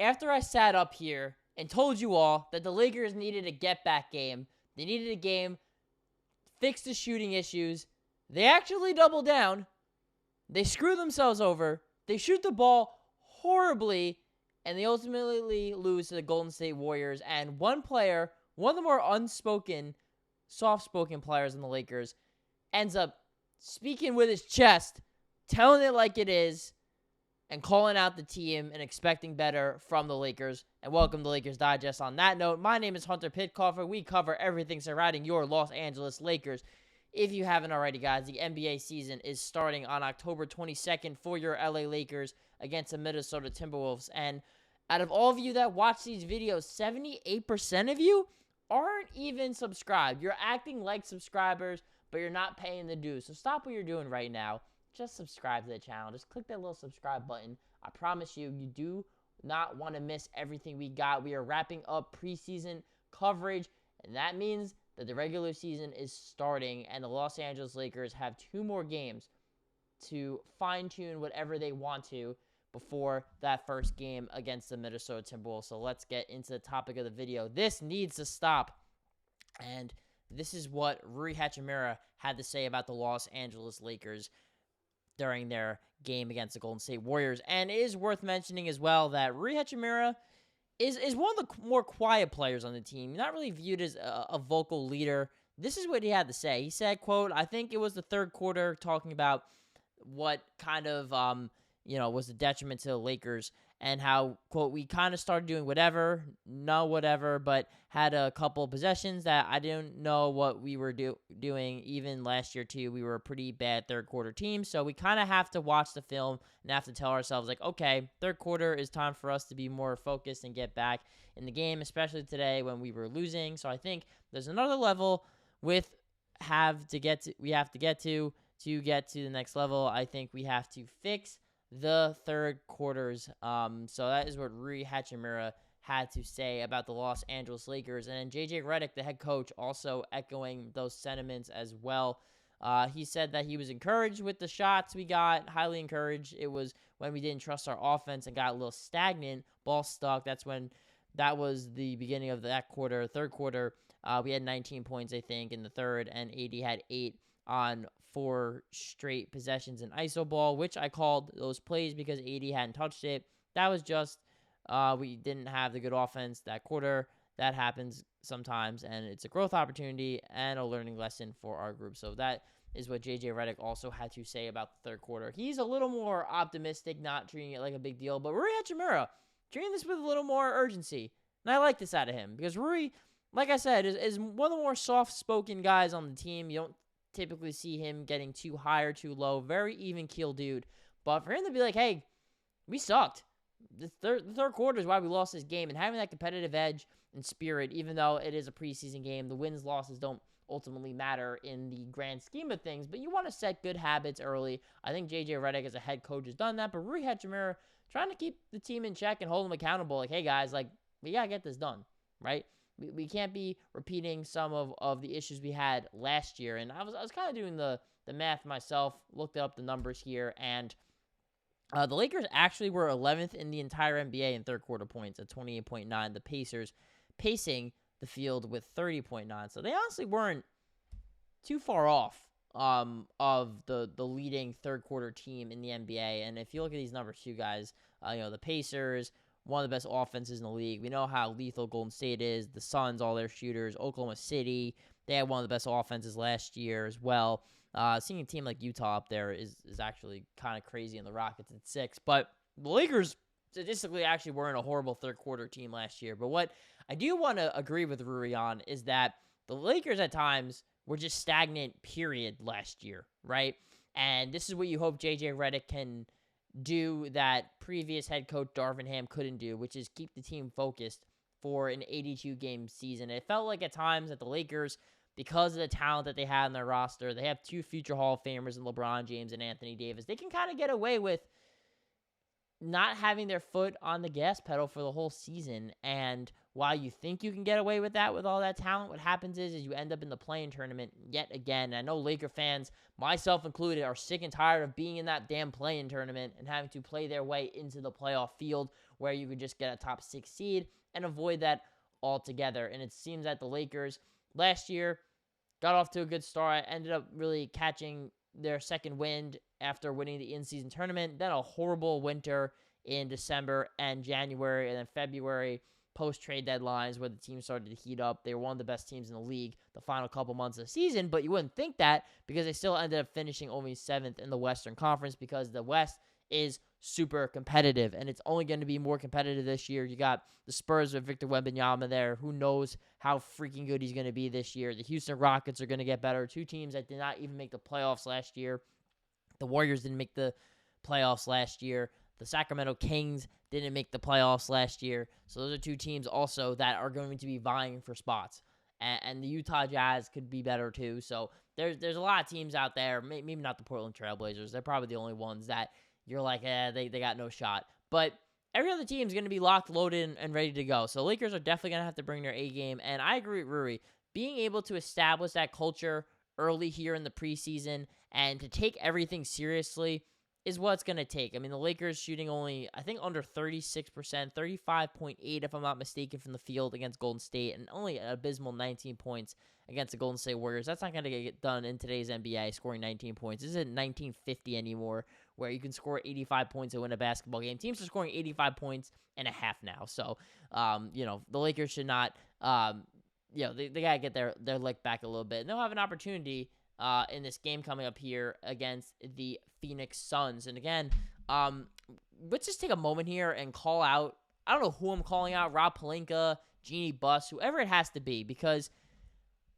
after I sat up here and told you all that the Lakers needed a get-back game, they needed a game, fix the shooting issues, they actually double down. They screw themselves over. They shoot the ball horribly, and they ultimately lose to the Golden State Warriors. And one player, one of the more unspoken, soft-spoken players in the Lakers, ends up speaking with his chest, telling it like it is, and calling out the team and expecting better from the Lakers. And welcome to Lakers Digest. On that note, my name is Hunter Pitcoff. We cover everything surrounding your Los Angeles Lakers. If you haven't already, guys, the NBA season is starting on October 22nd for your LA Lakers against the Minnesota Timberwolves. And out of all of you that watch these videos, 78% of you aren't even subscribed. You're acting like subscribers, but you're not paying the dues. So stop what you're doing right now. Just subscribe to the channel. Just click that little subscribe button. I promise you, you do not want to miss everything we got. We are wrapping up preseason coverage, and that means that the regular season is starting, and the Los Angeles Lakers have 2 more games to fine-tune whatever they want to before that first game against the Minnesota Timberwolves. So let's get into the topic of the video. This needs to stop, and this is what Rui Hachimura had to say about the Los Angeles Lakers during their game against the Golden State Warriors. And it is worth mentioning as well that Rui Hachimura is one of the more quiet players on the team. Not really viewed as a vocal leader. This is what he had to say. He said, quote, I think it was the third quarter, talking about what kind of, was the detriment to the Lakers, and how, quote, we kind of started doing whatever, but had a couple of possessions that I didn't know what we were doing. Even last year, too, we were a pretty bad third-quarter team, so we kind of have to watch the film and have to tell ourselves, like, okay, third quarter is time for us to be more focused and get back in the game, especially today when we were losing. So I think there's another level we have to get to get to the next level. I think we have to fix the third quarters. So that is what Rui Hachimura had to say about the Los Angeles Lakers. And then JJ Redick, the head coach, also echoing those sentiments as well. He said that he was encouraged with the shots we got, highly encouraged. It was when we didn't trust our offense and got a little stagnant, ball stuck. That was the beginning of that quarter, third quarter. We had 19 points, I think, in the third, and AD had 8 on 4 straight possessions in iso ball, which I called those plays because AD hadn't touched it. That was just we didn't have the good offense that quarter. That happens sometimes, and it's a growth opportunity and a learning lesson for our group. So that is what JJ Redick also had to say about the third quarter. He's a little more optimistic, not treating it like a big deal, but Rui Hachimura treating this with a little more urgency. And I like this out of him because Rui, like I said, is one of the more soft-spoken guys on the team. You don't typically see him getting too high or too low. Very even-keel dude. But for him to be like, hey, we sucked. The third quarter is why we lost this game. And having that competitive edge and spirit, even though it is a preseason game, the wins, losses don't ultimately matter in the grand scheme of things. But you want to set good habits early. I think JJ Redick as a head coach has done that. But Rui Hachimura trying to keep the team in check and hold them accountable. Like, hey, guys, like, we got to get this done, right? We can't be repeating some of the issues we had last year. And I was kind of doing the math myself, looked up the numbers here, and the Lakers actually were 11th in the entire NBA in third quarter points at 28.9. The Pacers pacing the field with 30.9. So they honestly weren't too far off of the leading third quarter team in the NBA. And if you look at these numbers too, guys, the Pacers, one of the best offenses in the league. We know how lethal Golden State is. The Suns, all their shooters. Oklahoma City, they had one of the best offenses last year as well. Seeing a team like Utah up there is actually kind of crazy, and the Rockets at 6. But the Lakers statistically actually weren't a horrible third quarter team last year. But what I do want to agree with Rui on is that the Lakers at times were just stagnant, period, last year, right? And this is what you hope JJ Redick can do that previous head coach Darvin Ham couldn't do, which is keep the team focused for an 82-game season. It felt like at times that the Lakers, because of the talent that they had in their roster, they have 2 future Hall of Famers in LeBron James and Anthony Davis. They can kind of get away with not having their foot on the gas pedal for the whole season. And while you think you can get away with that with all that talent, what happens is you end up in the play-in tournament yet again. I know Laker fans, myself included, are sick and tired of being in that damn play-in tournament and having to play their way into the playoff field. where you could just get a top 6 seed and avoid that altogether. And it seems that the Lakers last year got off to a good start, ended up really catching their second wind after winning the in-season tournament, then a horrible winter in December and January, and then February post-trade deadlines where the team started to heat up. They were one of the best teams in the league the final couple months of the season, but you wouldn't think that because they still ended up finishing only 7th in the Western Conference because the West is super competitive, and it's only going to be more competitive this year. You got the Spurs with Victor Wembanyama there. Who knows how freaking good he's going to be this year. The Houston Rockets are going to get better. 2 teams that did not even make the playoffs last year. The Warriors didn't make the playoffs last year. The Sacramento Kings didn't make the playoffs last year. So those are 2 teams also that are going to be vying for spots. And the Utah Jazz could be better too. So there's a lot of teams out there. Maybe not the Portland Trailblazers. They're probably the only ones that you're like, they got no shot. But every other team is going to be locked, loaded, and ready to go. So Lakers are definitely going to have to bring their A game. And I agree with Rui. Being able to establish that culture early here in the preseason and to take everything seriously is what it's going to take. I mean, the Lakers shooting only, I think, under 36%, 35.8 if I'm not mistaken from the field against Golden State, and only an abysmal 19 points against the Golden State Warriors. That's not going to get done in today's NBA, scoring 19 points. This isn't 1950 anymore, where you can score 85 points and win a basketball game. Teams are scoring 85 points and a half now. So, the Lakers should not, they got to get their lick back a little bit. And they'll have an opportunity in this game coming up here against the Phoenix Suns. And again, let's just take a moment here and call out, I don't know who I'm calling out, Rob Pelinka, Jeannie Buss, whoever it has to be, because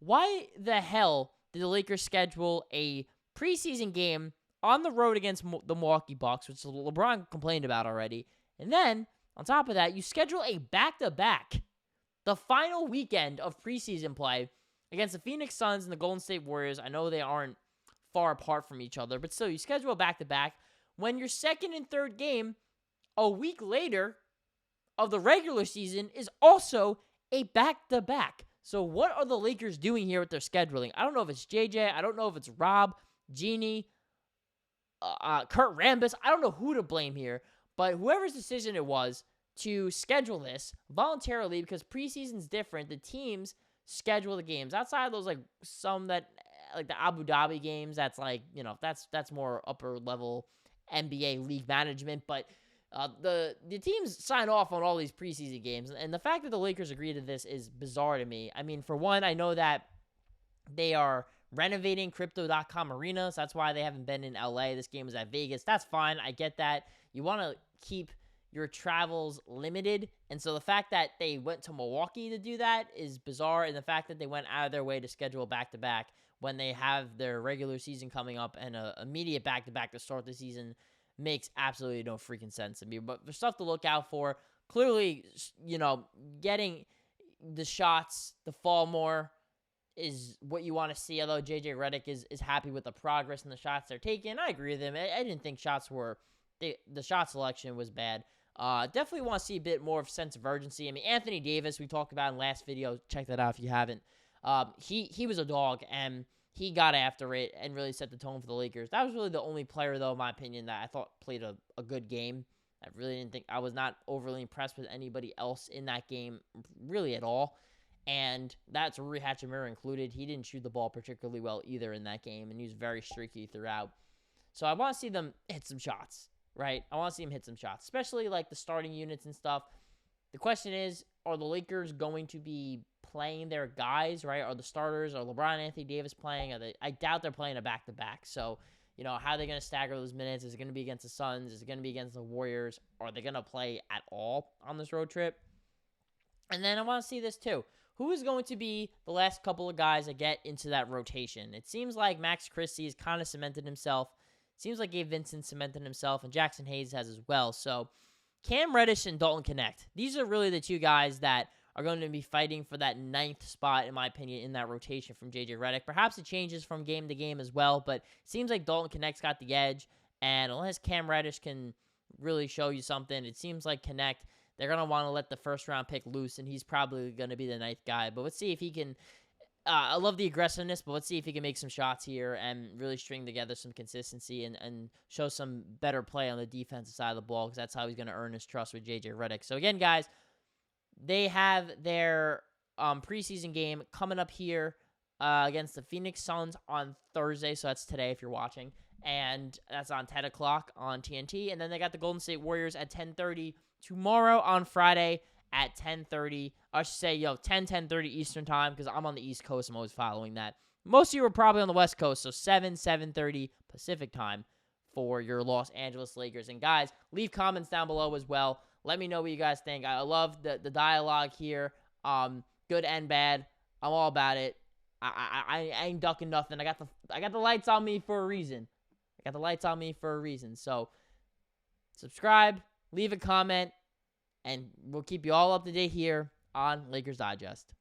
why the hell did the Lakers schedule a preseason game on the road against the Milwaukee Bucks, which LeBron complained about already, and then, on top of that, you schedule a back-to-back, the final weekend of preseason play against the Phoenix Suns and the Golden State Warriors. I know they aren't far apart from each other, but still, you schedule a back-to-back when your second and third game a week later of the regular season is also a back-to-back. So what are the Lakers doing here with their scheduling? I don't know if it's JJ. I don't know if it's Rob, Jeannie, Kurt Rambis. I don't know who to blame here, but whoever's decision it was to schedule this voluntarily, because preseason's different, the teams schedule the games outside of those, like some that, like the Abu Dhabi games, that's like, that's more upper level NBA league management, but the teams sign off on all these preseason games, and the fact that the Lakers agreed to this is bizarre to me. I mean, for one, I know that they are renovating Crypto.com Arena, so that's why they haven't been in LA. This game was at Vegas. That's fine. I get that. You want to keep your travels limited, and so the fact that they went to Milwaukee to do that is bizarre, and the fact that they went out of their way to schedule back-to-back when they have their regular season coming up and an immediate back-to-back to start the season makes absolutely no freaking sense to me. But there's stuff to look out for. Clearly, getting the shots to fall more is what you want to see, although JJ Redick is happy with the progress and the shots they're taking. I agree with him. I didn't think the shot selection was bad. Definitely want to see a bit more of sense of urgency. I mean, Anthony Davis, we talked about in last video. Check that out if you haven't. He was a dog, and he got after it and really set the tone for the Lakers. That was really the only player, though, in my opinion, that I thought played a good game. I was not overly impressed with anybody else in that game really at all. And that's Rui Hachimura included. He didn't shoot the ball particularly well either in that game, and he was very streaky throughout. So I want to see them hit some shots, right? I want to see them hit some shots, especially like the starting units and stuff. The question is, are the Lakers going to be playing their guys, right? Are the starters, are LeBron and Anthony Davis playing? I doubt they're playing a back-to-back. So, how are they going to stagger those minutes? Is it going to be against the Suns? Is it going to be against the Warriors? Are they going to play at all on this road trip? And then I want to see this too. Who is going to be the last couple of guys that get into that rotation? It seems like Max Christie has kind of cemented himself. It seems like Gabe Vincent cemented himself, and Jackson Hayes has as well. So Cam Reddish and Dalton Connect. These are really the two guys that are going to be fighting for that 9th spot, in my opinion, in that rotation from JJ Redick. Perhaps it changes from game to game as well, but it seems like Dalton Connect's got the edge, and unless Cam Reddish can really show you something, it seems like Connect, they're going to want to let the first-round pick loose, and he's probably going to be the 9th guy. But let's see if he can I love the aggressiveness, but let's see if he can make some shots here and really string together some consistency and show some better play on the defensive side of the ball, because that's how he's going to earn his trust with JJ Redick. So again, guys, they have their preseason game coming up here against the Phoenix Suns on Thursday. So that's today if you're watching. And that's on 10 o'clock on TNT. And then they got the Golden State Warriors at 10:30 tomorrow on Friday at 10:30. I should say, 10:30 Eastern time, because I'm on the East Coast. I'm always following that. Most of you are probably on the West Coast, so 7:30 Pacific time for your Los Angeles Lakers. And guys, leave comments down below as well. Let me know what you guys think. I love the dialogue here, good and bad. I'm all about it. I ain't ducking nothing. I got the lights on me for a reason. So subscribe, leave a comment, and we'll keep you all up to date here on Lakers Digest.